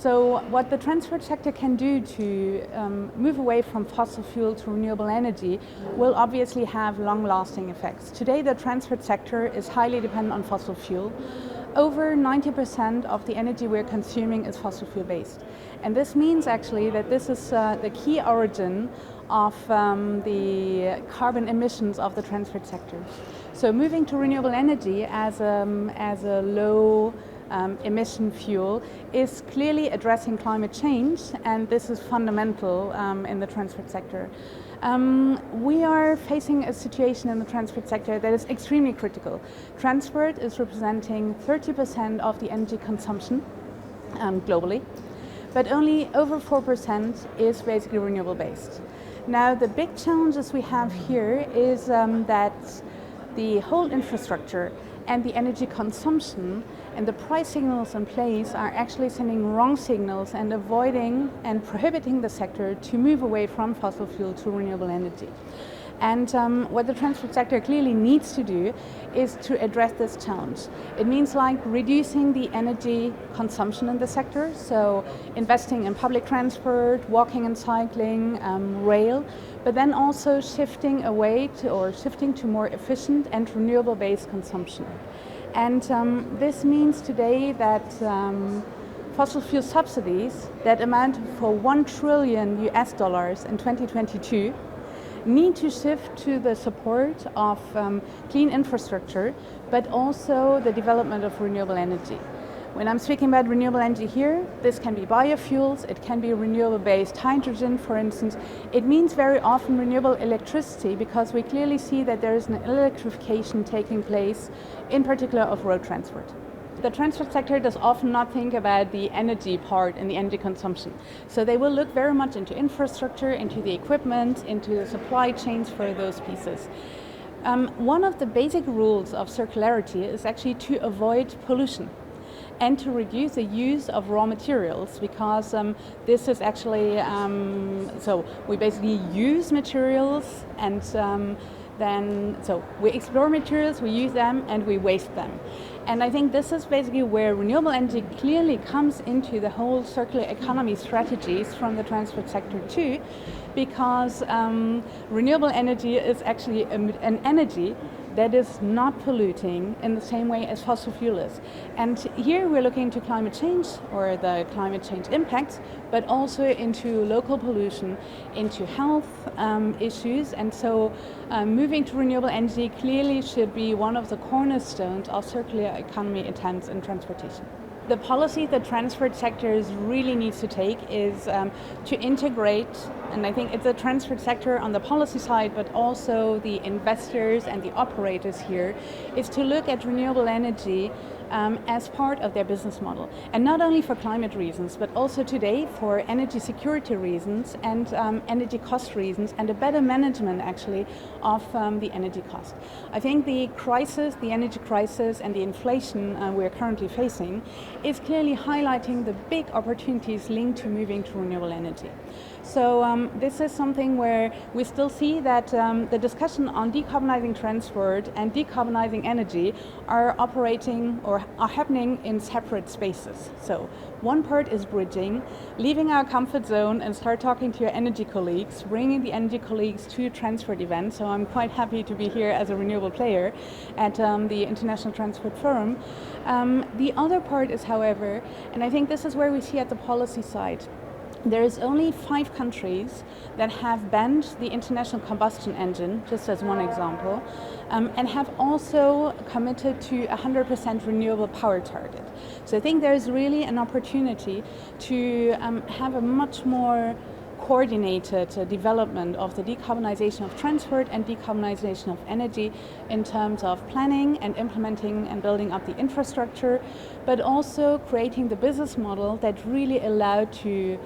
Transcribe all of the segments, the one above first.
So what the transport sector can do to move away from fossil fuel to renewable energy will obviously have long-lasting effects. Today the transport sector is highly dependent on fossil fuel. Over 90% of the energy we're consuming is fossil fuel based. And this means actually that this is the key origin of the carbon emissions of the transport sector. So moving to renewable energy as a low emission fuel is clearly addressing climate change, and this is fundamental in the transport sector. We are facing a situation in the transport sector that is extremely critical. Transport is representing 30% of the energy consumption globally, but only over 4% is basically renewable based. Now the big challenges we have here is that the whole infrastructure and the energy consumption and the price signals in place are actually sending wrong signals and avoiding and prohibiting the sector to move away from fossil fuel to renewable energy. And what the transport sector clearly needs to do is to address this challenge. It means like reducing the energy consumption in the sector, so investing in public transport, walking and cycling, rail, but then also shifting to more efficient and renewable-based consumption. And this means today that fossil fuel subsidies that amount for $1 trillion in 2022 need to shift to the support of clean infrastructure, but also the development of renewable energy. When I'm speaking about renewable energy here, this can be biofuels, it can be renewable-based hydrogen, for instance. It means very often renewable electricity, because we clearly see that there is an electrification taking place, in particular of road transport. The transport sector does often not think about the energy part and the energy consumption. So they will look very much into infrastructure, into the equipment, into the supply chains for those pieces. One of the basic rules of circularity is actually to avoid pollution and to reduce the use of raw materials, because this is actually, so we basically use materials and so we explore materials, we use them, and we waste them. And I think this is basically where renewable energy clearly comes into the whole circular economy strategies from the transport sector too, because renewable energy is actually an energy that is not polluting in the same way as fossil fuel is. And here we're looking into climate change, or the climate change impacts, but also into local pollution, into health issues. And so moving to renewable energy clearly should be one of the cornerstones of circular economy attempts in transportation. The policy the transport sectors really needs to take is to integrate, and I think it's the transport sector on the policy side, but also the investors and the operators here, is to look at renewable energy as part of their business model. And not only for climate reasons, but also today for energy security reasons and energy cost reasons, and a better management actually of the energy cost. I think the crisis, the energy crisis and the inflation we're currently facing is clearly highlighting the big opportunities linked to moving to renewable energy. So this is something where we still see that the discussion on decarbonizing transport and decarbonizing energy are operating or are happening in separate spaces. So one part is bridging, leaving our comfort zone and start talking to your energy colleagues, bringing the energy colleagues to transport events. So I'm quite happy to be here as a renewable player at the International Transport Forum. The other part is, however, and I think this is where we see at the policy side, there is only 5 countries that have banned the international combustion engine, just as one example, and have also committed to 100% renewable power target. So I think there is really an opportunity to have a much more coordinated development of the decarbonization of transport and decarbonization of energy in terms of planning and implementing and building up the infrastructure, but also creating the business model that really allow to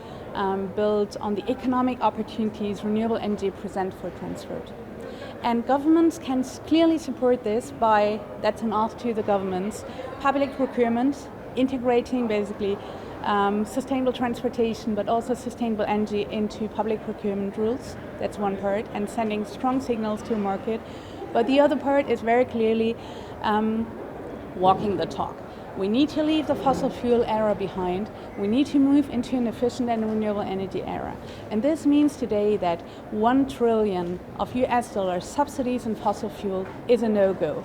build on the economic opportunities renewable energy present for transport. And governments can clearly support this by, that's an ask to the governments, public procurement, integrating basically sustainable transportation, but also sustainable energy into public procurement rules. That's one part, and sending strong signals to the market. But the other part is very clearly walking the talk. We need to leave the fossil fuel era behind. We need to move into an efficient and renewable energy era. And this means today that $1 trillion of US dollars subsidies in fossil fuel is a no-go.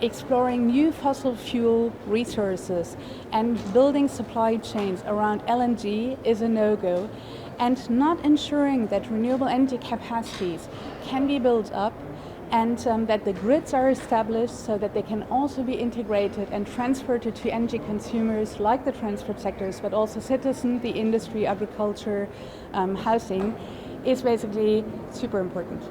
Exploring new fossil fuel resources and building supply chains around LNG is a no-go. And not ensuring that renewable energy capacities can be built up and that the grids are established so that they can also be integrated and transferred to energy consumers like the transport sectors, but also citizens, the industry, agriculture, housing, is basically super important.